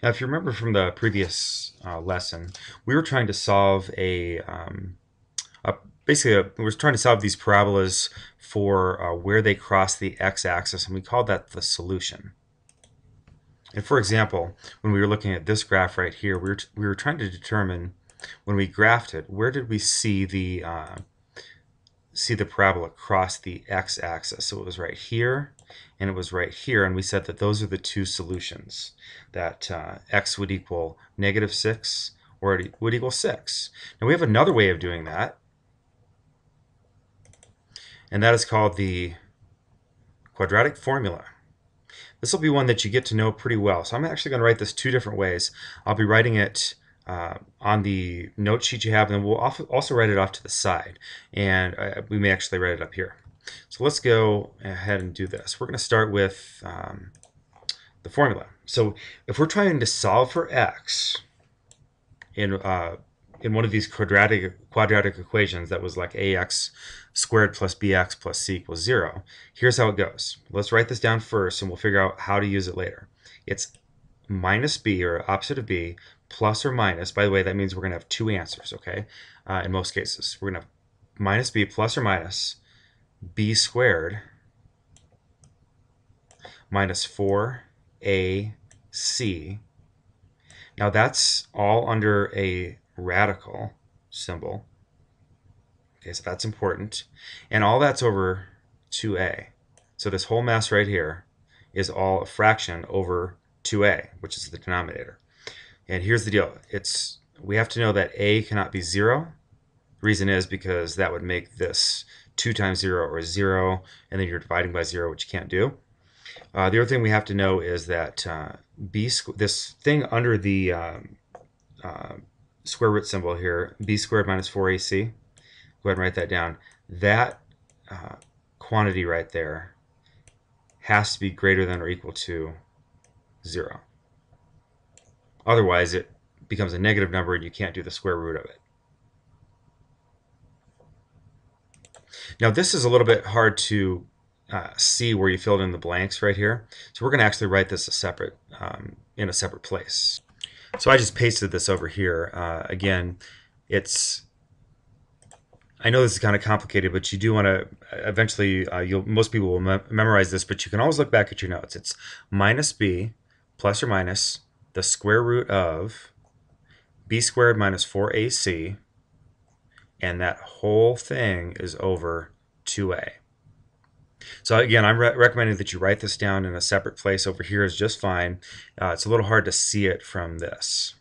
Now, if you remember from the previous lesson, we were trying to solve a we were trying to solve these parabolas for where they cross the x-axis, and we called that the solution. And for example, when we were looking at this graph right here, we were trying to determine when we graphed it, where did we see the parabola cross the x-axis? So it was right here, and it was right here, and we said that those are the two solutions, that x would equal -6 or it would equal 6. Now we have another way of doing that, and that is called the quadratic formula. This will be one that you get to know pretty well. So I'm actually going to write this two different ways. I'll be writing it on the note sheet you have, and then we'll also write it off to the side. And we may actually write it up here. So let's go ahead and do this. We're going to start with the formula. So if we're trying to solve for x in one of these quadratic equations that was like ax squared plus bx plus c equals 0, here's how it goes. Let's write this down first, and we'll figure out how to use it later. It's minus b, or opposite of b, plus or minus. By the way, that means we're going to have two answers, okay? In most cases, we're going to have minus b plus or minus b squared minus 4ac. Now that's all under a radical symbol. Okay, so that's important. And all that's over 2a. So this whole mess right here is all a fraction over 2a, which is the denominator. And here's the deal. We have to know that a cannot be 0. The reason is because that would make this 2 times 0 or 0, and then you're dividing by 0, which you can't do. The other thing we have to know is that this thing under the square root symbol here, b squared minus 4ac, go ahead and write that down. That quantity right there has to be greater than or equal to 0. Otherwise, it becomes a negative number and you can't do the square root of it. Now, this is a little bit hard to see where you filled in the blanks right here. So we're going to actually write this in a separate place. So I just pasted this over here. Again, I know this is kind of complicated, but you do want to eventually, most people will memorize this, but you can always look back at your notes. It's minus b plus or minus the square root of b squared minus 4ac, and that whole thing is over 2a. So again, I'm recommending that you write this down in a separate place. Over here is just fine. It's a little hard to see it from this.